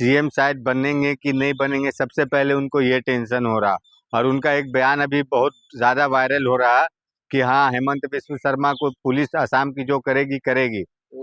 CM शायद बनेंगे कि नहीं बनेंगे, सबसे पहले उनको ये टेंशन हो रहा। और उनका एक बयान अभी बहुत ज्यादा वायरल हो रहा कि हाँ, हेमंत बिस्व शर्मा को पुलिस असम की जो करेगी करेगी।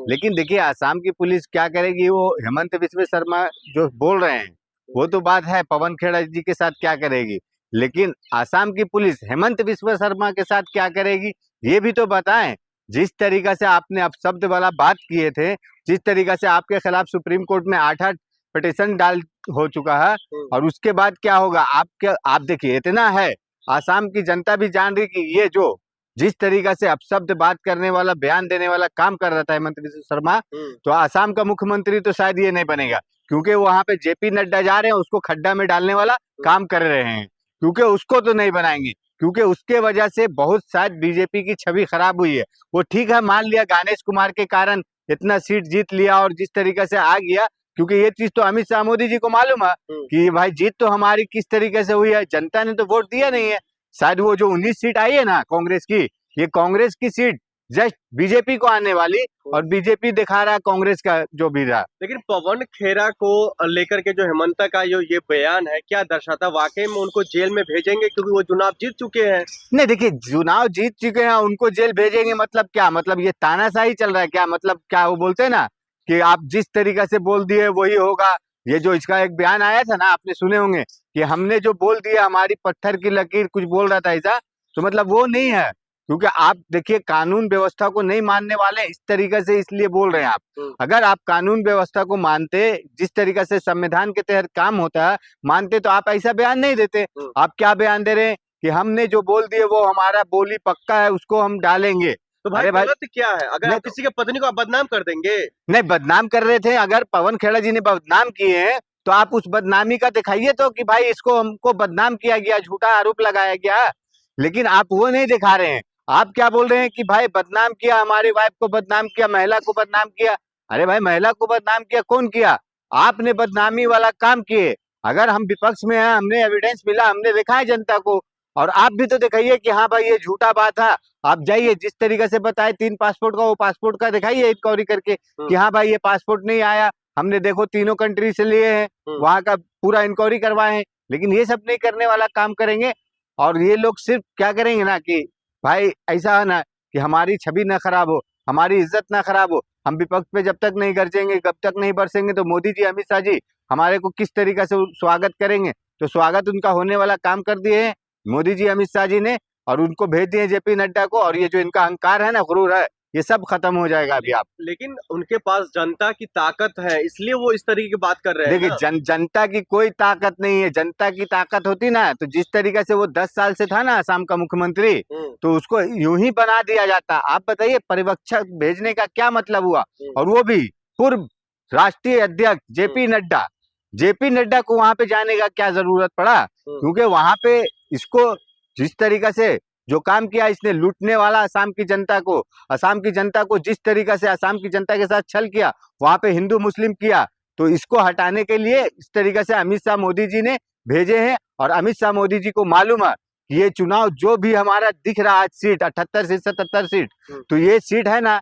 लेकिन देखिए, असम की पुलिस क्या करेगी, वो हेमंत बिस्व शर्मा जो बोल रहे हैं वो तो बात है, पवन खेड़ा जी के साथ क्या करेगी, लेकिन असम की पुलिस हेमंत बिस्व शर्मा के साथ क्या करेगी ये भी तो बताएं। जिस तरीका से आपने अपशब्द वाला बात किए थे, जिस तरीका से आपके खिलाफ सुप्रीम कोर्ट में 8-8 पिटीशन डाल हो चुका है, और उसके बाद क्या होगा आपके, आप देखिए इतना है, आसाम की जनता भी जान रही कि ये जो जिस तरीका से अपशब्द बात करने वाला, बयान देने वाला काम कर रहा था हेमंत बिस्व शर्मा, तो आसाम का मुख्यमंत्री तो शायद ये नहीं बनेगा, क्योंकि वहां पे जेपी नड्डा जा रहे हैं उसको खड्डा में डालने वाला काम कर रहे हैं, क्योंकि उसको तो नहीं बनाएंगे, क्योंकि उसके वजह से बहुत शायद बीजेपी की छवि खराब हुई है। वो ठीक है, मान लिया गणेश कुमार के कारण इतना सीट जीत लिया और जिस तरीके से आ गया, क्योंकि ये चीज तो अमित शाह मोदी जी को मालूम है कि भाई जीत तो हमारी किस तरीके से हुई है, जनता ने तो वोट दिया नहीं है। शायद वो जो 19 सीट आई है ना कांग्रेस की, ये कांग्रेस की सीट जस्ट बीजेपी को आने वाली, और बीजेपी दिखा रहा कांग्रेस का जो भी रहा। लेकिन पवन खेरा को लेकर के जो हेमंत का ये बयान है, क्या दर्शाता, वाकई में उनको जेल में भेजेंगे क्योंकि वो चुनाव जीत चुके हैं? नहीं देखिए, चुनाव जीत चुके हैं उनको जेल भेजेंगे मतलब क्या, मतलब ये तानाशाही चल रहा है क्या, मतलब क्या वो बोलते हैं ना कि आप जिस तरीका से बोल दिए वही होगा। ये जो इसका एक बयान आया था ना, आपने सुने होंगे कि हमने जो बोल दिया हमारी पत्थर की लकीर, कुछ बोल रहा था ऐसा, तो मतलब वो नहीं है, क्योंकि आप देखिए कानून व्यवस्था को नहीं मानने वाले इस तरीके से, इसलिए बोल रहे हैं आप। अगर आप कानून व्यवस्था को मानते, जिस तरीके से संविधान के तहत काम होता है मानते, तो आप ऐसा बयान नहीं देते। आप क्या बयान दे रहे हैं कि हमने जो बोल दिए वो हमारा बोली पक्का है, उसको हम डालेंगे। तो भाई गलत क्या है? अगर आप किसी के पत्नी को आप बदनाम कर देंगे? नहीं, बदनाम कर रहे थे, अगर पवन खेड़ा जी ने बदनाम किए हैं तो आप उस बदनामी का दिखाइए, तो कि भाई इसको हमको बदनाम किया गया, झूठा आरोप लगाया गया, लेकिन आप वो नहीं दिखा रहे हैं। आप क्या बोल रहे हैं कि भाई बदनाम किया, हमारी वाइफ को बदनाम किया, महिला को बदनाम किया। अरे भाई, महिला को बदनाम किया कौन किया? आपने बदनामी वाला काम किए। अगर हम विपक्ष में हैं, हमने एविडेंस मिला, हमने दिखाया जनता को, और आप भी तो दिखाइए कि हाँ भाई ये झूठा बात था। आप जाइए जिस तरीके से बताए 3 पासपोर्ट का, वो पासपोर्ट का दिखाइए इंक्वायरी करके कि हाँ भाई ये पासपोर्ट नहीं आया, हमने देखो तीनों कंट्री से लिए हैं, वहां का पूरा इंक्वायरी करवाए हैं। लेकिन ये सब नहीं करने वाला काम करेंगे, और ये लोग सिर्फ क्या करेंगे ना कि भाई ऐसा है ना कि हमारी छवि ना खराब हो, हमारी इज्जत ना खराब हो। हम विपक्ष पे जब तक नहीं गरजेंगे, कब तक नहीं बरसेंगे, तो मोदी जी, अमित शाह जी हमारे को किस तरीके से स्वागत करेंगे। तो स्वागत उनका होने वाला काम कर दिए हैं मोदी जी, अमित शाह जी ने, और उनको भेज दिए जेपी नड्डा को, और ये जो इनका अहंकार है ना, गुरूर है, ये सब खत्म हो जाएगा अभी आप। लेकिन उनके पास जनता की ताकत है, इसलिए वो इस तरीके की बात कर रहे हैं। देखिए, जनता की कोई ताकत नहीं है। जनता की ताकत होती ना तो जिस तरीके से वो 10 साल से था ना असम का मुख्यमंत्री, तो उसको यूं ही बना दिया जाता। आप बताइए पर्यवेक्षक भेजने का क्या मतलब हुआ, और वो भी पूर्व राष्ट्रीय अध्यक्ष जेपी नड्डा को वहां पे जाने का क्या जरूरत पड़ा, क्योंकि वहां पे इसको जिस तरीके से जो काम किया इसने, लूटने वाला असम की जनता को जिस तरीके से असम की जनता के साथ छल किया, वहां पे हिंदू मुस्लिम किया, तो इसको हटाने के लिए इस तरीके से अमित शाह मोदी जी ने भेजे हैं। और अमित शाह मोदी जी को मालूम है कि ये चुनाव जो भी हमारा दिख रहा है सीट 78 से 77 सीट, तो ये सीट है ना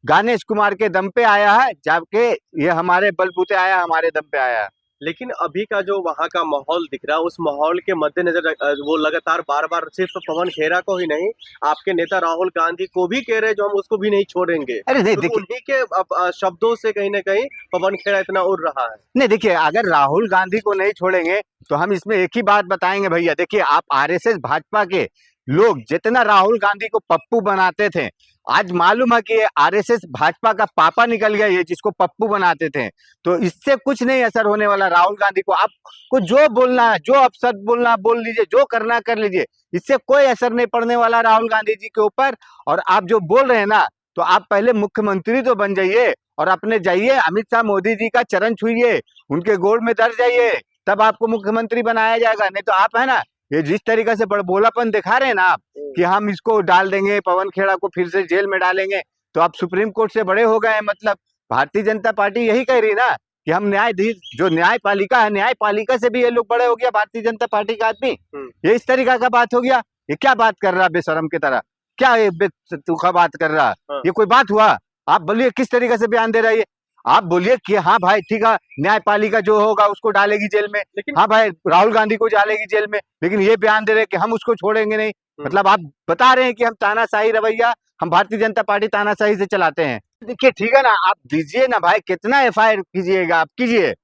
गणेश कुमार के दम पे आया है, जबकि ये हमारे बलबूते आया, हमारे दम पे आया है। लेकिन अभी का जो वहाँ का माहौल दिख रहा है, उस माहौल के मद्देनजर वो लगातार बार बार सिर्फ पवन खेरा को ही नहीं, आपके नेता राहुल गांधी को भी कह रहे हैं जो हम उसको भी नहीं छोड़ेंगे। अरे नहीं, तो देखिए उन्हीं के शब्दों से कहीं ना कहीं पवन खेरा इतना उड़ रहा है। नहीं, देखिए अगर राहुल गांधी को नहीं छोड़ेंगे तो हम इसमें एक ही बात बताएंगे भैया। देखिए, आप आरएसएस भाजपा के लोग जितना राहुल गांधी को पप्पू बनाते थे, आज मालूम है कि ये आरएसएस भाजपा का पापा निकल गया, ये जिसको पप्पू बनाते थे, तो इससे कुछ नहीं असर होने वाला राहुल गांधी को। आपको जो बोलना है, जो अपशब्द बोलना बोल लीजिए, जो करना कर लीजिए, इससे कोई असर नहीं पड़ने वाला राहुल गांधी जी के ऊपर। और आप जो बोल रहे हैं ना, तो आप पहले मुख्यमंत्री तो बन जाइए, और अपने जाइए अमित शाह मोदी जी का चरण छुइए, उनके गोड़ में दर जाइए, तब आपको मुख्यमंत्री बनाया जाएगा। नहीं तो आप है ना, ये जिस तरीके से बड़बोलापन दिखा रहे हैं ना आप कि हम इसको डाल देंगे, पवन खेड़ा को फिर से जेल में डालेंगे, तो आप सुप्रीम कोर्ट से बड़े हो गए हैं। मतलब भारतीय जनता पार्टी यही कह रही ना कि हम न्यायाधीश, जो न्यायपालिका है, न्यायपालिका से भी ये लोग बड़े हो गया भारतीय जनता पार्टी का आदमी। ये इस तरीका का बात हो गया। ये क्या बात कर रहा है बेशरम की तरह, क्या ये बेतुका बात कर रहा है? ये कोई बात हुआ? आप बोलिए किस तरीके से बयान दे रहा है ये? आप बोलिए कि हाँ भाई ठीक है, न्यायपालिका जो होगा उसको डालेगी जेल में, लेकिन हाँ भाई राहुल गांधी को डालेगी जेल में, लेकिन ये बयान दे रहे हैं कि हम उसको छोड़ेंगे नहीं। मतलब आप बता रहे हैं कि हम तानाशाही रवैया, हम भारतीय जनता पार्टी तानाशाही से चलाते हैं। देखिए ठीक है ना, आप दीजिए ना भाई, कितना एफआईआर कीजिएगा, आप कीजिए,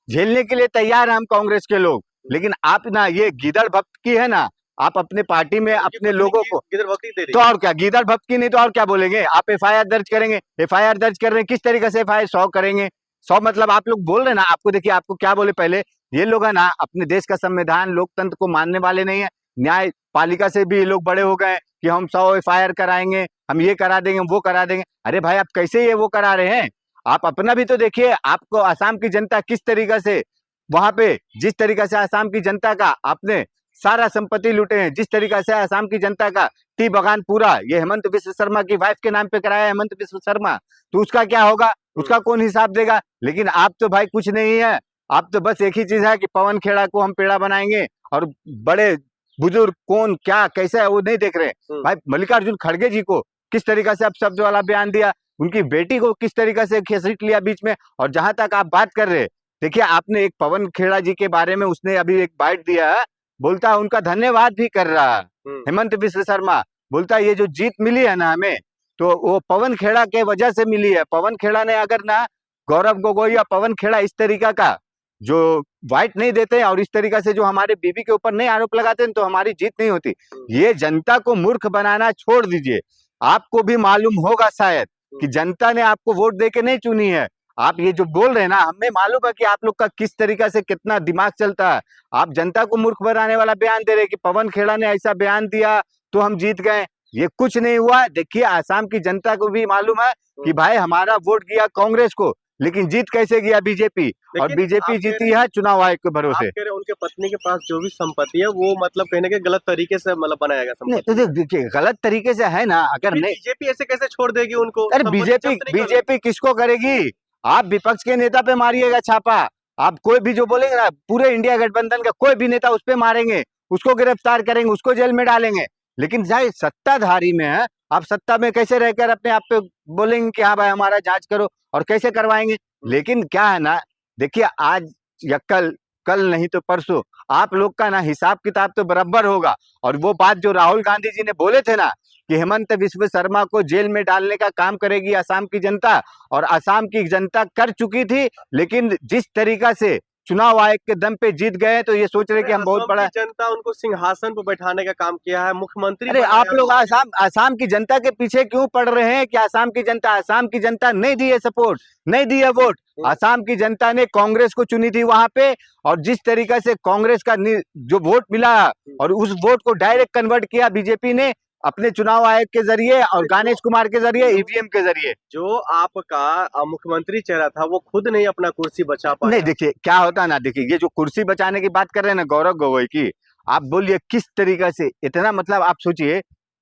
झेलने के लिए तैयार हैं हम कांग्रेस के लोग। लेकिन आप ना ये गीदड़ भक्त की है ना, आप अपने पार्टी में उनकी अपने पत्नी लोगों को, किधर वक्त दे रही तो है। और क्या गीदड़ भक्त की, नहीं तो और क्या बोलेंगे। आप एफआईआर दर्ज करेंगे, एफआईआर दर्ज कर रहे हैं, किस तरीके से एफआईआर 100 करेंगे, 100 मतलब आप लोग बोल रहे हैं ना, आपको देखिए आपको क्या बोले पहले, ये लोग है ना अपने देश का संविधान लोकतंत्र को मानने वाले नहीं है। न्यायपालिका से भी ये लोग बड़े हो गए कि हम 100 एफआईआर कराएंगे, हम ये करा देंगे, हम वो करा देंगे। अरे भाई आप कैसे ये वो करा रहे हैं, आप अपना भी तो देखिए। आपको असम की जनता किस तरीके से वहां पे, जिस तरीके से असम की जनता का आपने सारा संपत्ति लूटे हैं, जिस तरीके से असम की जनता का टी बगान पूरा ये हेमंत विश्व शर्मा की वाइफ के नाम पे कराया है, हेमंत विश्व शर्मा, तो उसका क्या होगा, उसका कौन हिसाब देगा। लेकिन आप तो भाई कुछ नहीं है, आप तो बस एक ही चीज है कि पवन खेड़ा को हम पेड़ा बनाएंगे, और बड़े बुजुर्ग कौन क्या कैसा है वो नहीं देख रहे। भाई मल्लिकार्जुन खड़गे जी को किस तरीके से आप शब्द वाला बयान दिया, उनकी बेटी को किस तरीके से घसीट लिया बीच में। और जहां तक आप बात कर रहे, देखिए आपने एक पवन खेड़ा जी के बारे में उसने अभी एक बाइट दिया है, बोलता है उनका धन्यवाद भी कर रहा है हेमंत विश्व शर्मा, बोलता है ये जो जीत मिली है ना हमें, तो वो पवन खेड़ा के वजह से मिली है। पवन खेड़ा ने अगर ना गौरव गोगोई या पवन खेड़ा इस तरीका का जो वाइट नहीं देते और इस तरीके से जो हमारे बीबी के ऊपर नहीं आरोप लगाते हैं, तो हमारी जीत नहीं होती। ये जनता को मूर्ख बनाना छोड़ दीजिए। आपको भी मालूम होगा शायद कि जनता ने आपको वोट दे के नहीं चुनी है। आप ये जो बोल रहे हैं ना, हमें मालूम है कि आप लोग का किस तरीका से कितना दिमाग चलता है। आप जनता को मूर्ख बनाने वाला बयान दे रहे हैं कि पवन खेड़ा ने ऐसा बयान दिया तो हम जीत गए। ये कुछ नहीं हुआ। देखिए आसाम की जनता को भी मालूम है कि भाई हमारा वोट गया कांग्रेस को, लेकिन जीत कैसे गया बीजेपी, और लेकिन बीजेपी आप कह जीती रहे है चुनाव आयोग के आप भरोसे। कह रहे हैं उनके पत्नी के पास जो भी संपत्ति है वो मतलब कहीं ना कहीं गलत तरीके से मतलब बनाया गया नहीं तो संपत्ति है। देखिए गलत तरीके से है ना, अगर फिर नहीं, बीजेपी ऐसे कैसे छोड़ देगी उनको, अरे संपत्ति बीजेपी जब्त नहीं करेगी। बीजेपी किसको करेगी, आप विपक्ष के नेता पे मारिएगा छापा। आप कोई भी जो बोलेंगे ना, पूरे इंडिया गठबंधन का कोई भी नेता उस पे मारेंगे, उसको गिरफ्तार करेंगे, उसको जेल में डालेंगे। लेकिन चाहे सत्ताधारी में है, आप सत्ता में कैसे रहकर अपने आप पे बोलेंगे कि हाँ भाई हमारा जांच करो, और कैसे करवाएंगे। लेकिन क्या है ना, देखिए आज या कल, कल नहीं तो परसों आप लोग का ना हिसाब किताब तो बराबर होगा। और वो बात जो राहुल गांधी जी ने बोले थे ना कि हेमंत विश्व शर्मा को जेल में डालने का काम करेगी असम की जनता, और असम की जनता कर चुकी थी। लेकिन जिस तरीका से चुनाव आयोग के दम पे जीत गए, तो ये सोच रहे कि हम बहुत असम बड़ा, की जनता उनको सिंहासन पर बैठाने का काम किया है, मुख्यमंत्री अरे बनाया आप लोग उन्होंने। आसाम की जनता के पीछे क्यों पड़ रहे हैं कि आसाम की जनता नहीं दी है सपोर्ट, नहीं दी है वोट। आसाम की जनता ने कांग्रेस को चुनी थी वहां पे, और जिस तरीके से कांग्रेस का जो वोट मिला, और उस वोट को डायरेक्ट कन्वर्ट किया बीजेपी ने अपने चुनाव आयोग के जरिए और गणेश कुमार के जरिए, ईवीएम के जरिए। जो आपका मुख्यमंत्री चेहरा था वो खुद नहीं अपना कुर्सी बचा नहीं पाया। देखिए क्या होता है ना, देखिए ये जो कुर्सी बचाने की बात कर रहे हैं ना गौरव गोगोई की, आप बोलिए किस तरीके से इतना, मतलब आप सोचिए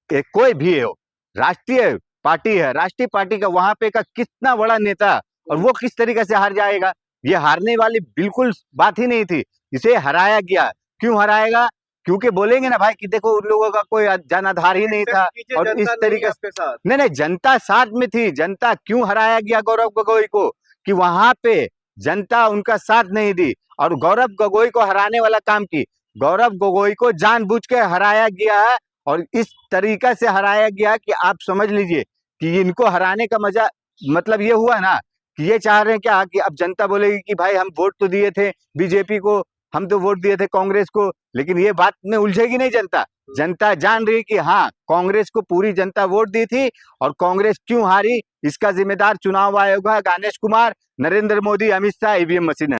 कि कोई भी हो, राष्ट्रीय पार्टी है, राष्ट्रीय पार्टी का वहां पे का कितना बड़ा नेता, और वो किस तरीके से हार जाएगा। ये हारने वाली बिल्कुल बात ही नहीं थी, इसे हराया गया। क्यों हराएगा, क्योंकि बोलेंगे ना भाई कि देखो उन लोगों का कोई जनाधार ही नहीं था, और इस तरीके से, आपके साथ नहीं नहीं जनता साथ में थी। जनता क्यों हराया गया गौरव गोगोई को, कि वहां पे जनता उनका साथ नहीं दी, और गौरव गोगोई को हराने वाला काम की। गौरव गोगोई को जानबूझ के हराया गया है, और इस तरीका से हराया गया कि आप समझ लीजिए कि इनको हराने का मजा, मतलब ये हुआ ना कि ये चाह रहे हैं क्या कि अब जनता बोलेगी कि भाई हम वोट तो दिए थे बीजेपी को, हम तो वोट दिए थे कांग्रेस को। लेकिन ये बात में उलझेगी नहीं जनता। जनता जान रही कि हाँ कांग्रेस को पूरी जनता वोट दी थी, और कांग्रेस क्यों हारी इसका जिम्मेदार चुनाव आयोग है, गणेश कुमार, नरेंद्र मोदी, अमित शाह, ईवीएम मशीन है।